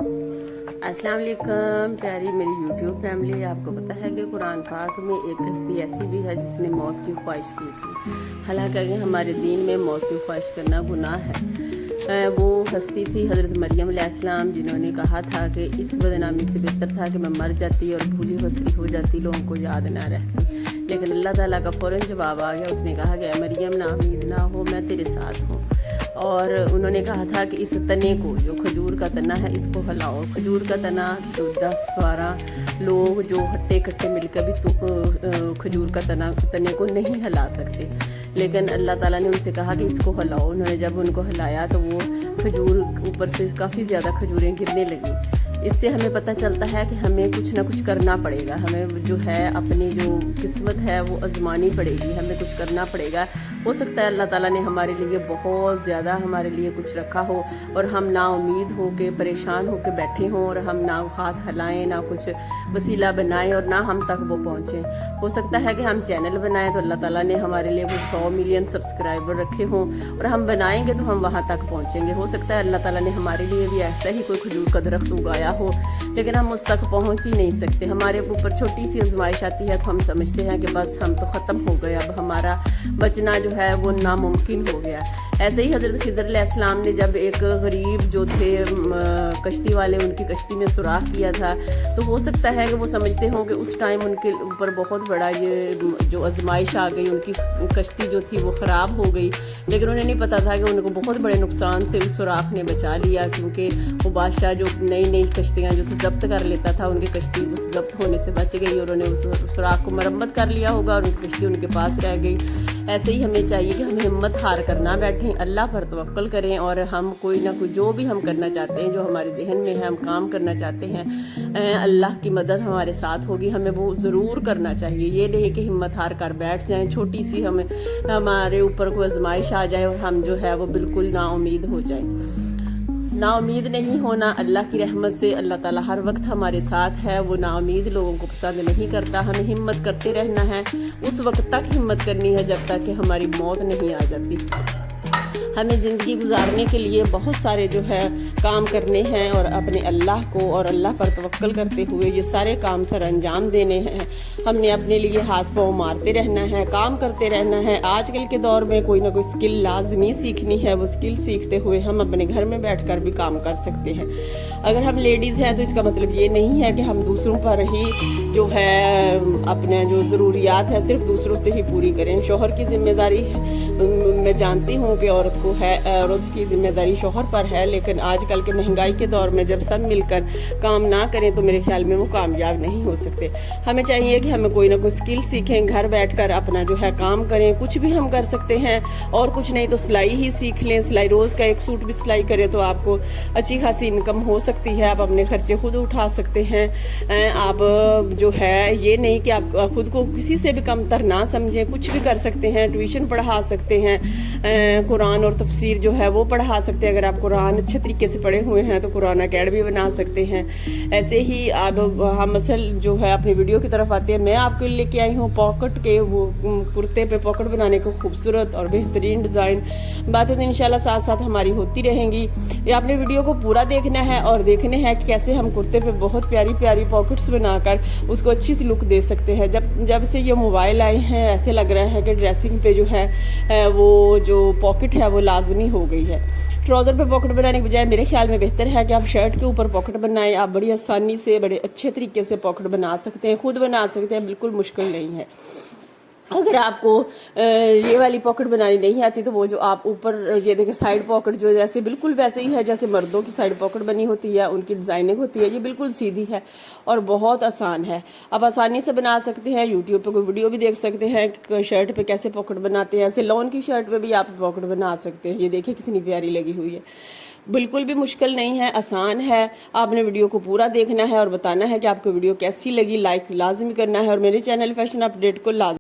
अस्सलाम वालेकुम प्यारी मेरी यूट्यूब फैमिली। आपको पता है कि कुरान पाक में एक हस्ती ऐसी भी है जिसने मौत की ख्वाहिश की थी। हालांकि हमारे दीन में मौत की ख्वाहिश करना गुनाह है। वो हस्ती थी हज़रत मरियम अलैहिस्सलाम, जिन्होंने कहा था कि इस बदनामी से बेहतर था कि मैं मर जाती और भूली बसरी हो जाती, लोगों को याद ना रहती। लेकिन अल्लाह ताला का फ़ौरन जवाब आ गया। उसने कहा कि मरियम ना उम्मीद ना हो, मैं तेरे साथ हूँ। और उन्होंने कहा था कि इस तने को, जो खजूर का तना है, इसको हिलाओ। खजूर का तना जो 10-12 लोग जो हट्टे कट्टे मिलकर भी खजूर का तने को नहीं हिला सकते। लेकिन अल्लाह ताला ने उनसे कहा कि इसको हिलाओ। उन्होंने जब उनको हिलाया तो वो खजूर ऊपर से काफ़ी ज़्यादा खजूरें गिरने लगी। इससे हमें पता चलता है कि हमें कुछ ना कुछ करना पड़ेगा। हमें जो है अपनी जो किस्मत है वो आजमानी पड़ेगी, हमें कुछ करना पड़ेगा। हो सकता है अल्लाह ताला ने हमारे लिए बहुत ज़्यादा हमारे लिए कुछ रखा हो और हम ना उम्मीद हो के परेशान हो के बैठे हों और हम ना हाथ हिलाएं, ना कुछ वसीला बनाएं और ना हम तक वो पहुँचें। हो सकता है कि हम चैनल बनाएं तो अल्लाह ताला ने हमारे लिए वो 100 मिलियन सब्सक्राइबर रखे हों और हम बनाएंगे तो हम वहाँ तक पहुँचेंगे। हो सकता है अल्लाह ताला ने हमारे लिए भी ऐसा ही कोई खजूर का दरख्त उगाया हो, लेकिन हम उस तक पहुंच ही नहीं सकते। हमारे ऊपर छोटी सी आजमाइश आती है तो हम समझते हैं कि बस हम तो ख़त्म हो गए, अब हमारा बचना जो है वो नामुमकिन हो गया। ऐसे ही हज़रत खिज़र अलैहिस्सलाम ने जब एक गरीब जो थे कश्ती वाले, उनकी कश्ती में सुराख किया था, तो हो सकता है कि वो समझते हों कि उस टाइम उनके ऊपर बहुत बड़ा ये जो आजमाइश आ गई, उनकी कश्ती जो थी वो ख़राब हो गई। लेकिन उन्हें नहीं पता था कि उनको बहुत बड़े नुकसान से उस सुराख ने बचा लिया, क्योंकि वो बादशाह जो नई नई कश्तियाँ जो जब्त कर लेता था, उनकी कश्ती उस जब्त होने से बच गई और उन्हें उस सुराख को मरम्मत कर लिया होगा और उनकी कश्ती उनके पास रह गई। ऐसे ही हमें चाहिए कि हम हिम्मत हार कर ना बैठें, अल्लाह पर तवक्कुल करें और हम कोई ना कोई जो भी हम करना चाहते हैं, जो हमारे जहन में है, हम काम करना चाहते हैं, अल्लाह की मदद हमारे साथ होगी, हमें वो ज़रूर करना चाहिए। ये नहीं कि हिम्मत हार कर बैठ जाएं, छोटी सी हमारे ऊपर कोई आजमाइश आ जाए और हम जो है वो बिल्कुल नाउमीद हो जाएं। नाउमीद नहीं होना अल्लाह की रहमत से। अल्लाह ताला हर वक्त हमारे साथ है, वो नाउमीद लोगों को पसंद नहीं करता। हमें हिम्मत करते रहना है, उस वक्त तक हिम्मत करनी है जब तक कि हमारी मौत नहीं आ जाती। हमें ज़िंदगी गुजारने के लिए बहुत सारे जो है काम करने हैं और अपने अल्लाह को और अल्लाह पर तवक्कल करते हुए ये सारे काम सर अंजाम देने हैं। हमने अपने लिए हाथ पाँव मारते रहना है, काम करते रहना है। आजकल के दौर में कोई ना कोई स्किल लाजमी सीखनी है, वो स्किल सीखते हुए हम अपने घर में बैठकर भी काम कर सकते हैं। अगर हम लेडीज़ हैं तो इसका मतलब ये नहीं है कि हम दूसरों पर ही जो है अपने जो ज़रूरियात है सिर्फ दूसरों से ही पूरी करें। शौहर की जिम्मेदारी मैं जानती हूँ कि औरत की जिम्मेदारी शौहर पर है, लेकिन आजकल के महंगाई के दौर में जब सब मिलकर काम ना करें तो मेरे ख्याल में वो कामयाब नहीं हो सकते। हमें चाहिए कि हमें कोई ना कोई स्किल सीखें, घर बैठकर अपना जो है काम करें। कुछ भी हम कर सकते हैं और कुछ नहीं तो सिलाई ही सीख लें। सिलाई रोज़ का एक सूट भी सिलाई करें तो आपको अच्छी खासी इनकम हो सकती है। आप अपने खर्चे खुद उठा सकते हैं। आप जो है ये नहीं कि आप खुद को किसी से भी कमतर ना समझें, कुछ भी कर सकते हैं। ट्यूशन पढ़ा सकते हैं, कुरान और तफसीर जो है वो पढ़ा सकते हैं। अगर आप कुरान अच्छे तरीके से पढ़े हुए हैं तो कुरान अकेडमी बना सकते हैं। ऐसे ही अब हम असल जो है अपनी वीडियो की तरफ आते हैं। मैं आपके लिए लेके आई हूँ पॉकेट के वो कुर्ते पे पॉकेट बनाने को खूबसूरत और बेहतरीन डिज़ाइन। बातें तो इंशाल्लाह साथ साथ हमारी होती रहेंगी। ये आपने वीडियो को पूरा देखना है और देखने हैं कि कैसे हम कुर्ते पे बहुत प्यारी प्यारी पॉकेट्स बनाकर उसको अच्छी सी लुक दे सकते हैं। जब से ये मोबाइल आए हैं ऐसे लग रहा है कि ड्रेसिंग पे जो है वो जो पॉकेट है वो लाजमी हो गई है। ट्राउज़र पे पॉकेट बनाने के बजाय मेरे ख्याल में बेहतर है कि आप शर्ट के ऊपर पॉकेट बनाएं। आप बड़ी आसानी से बड़े अच्छे तरीके से पॉकेट बना सकते हैं, खुद बना सकते हैं, बिल्कुल मुश्किल नहीं है। अगर आपको ये वाली पॉकेट बनानी नहीं आती तो वो जो आप ऊपर ये देखें साइड पॉकेट जो जैसे बिल्कुल वैसे ही है जैसे मर्दों की साइड पॉकेट बनी होती है, उनकी डिज़ाइनिंग होती है, ये बिल्कुल सीधी है और बहुत आसान है। आप आसानी से बना सकते हैं। यूट्यूब पे कोई वीडियो भी देख सकते हैं कि शर्ट पे कैसे पॉकेट बनाते हैं। सिलोन की शर्ट पे भी आप पॉकेट बना सकते हैं। ये देखिए कितनी प्यारी लगी हुई है, बिल्कुल भी मुश्किल नहीं है, आसान है। आपने वीडियो को पूरा देखना है और बताना है कि आपको वीडियो कैसी लगी। लाइक लाजमी करना है और मेरे चैनल फैशन अपडेट को लाजमी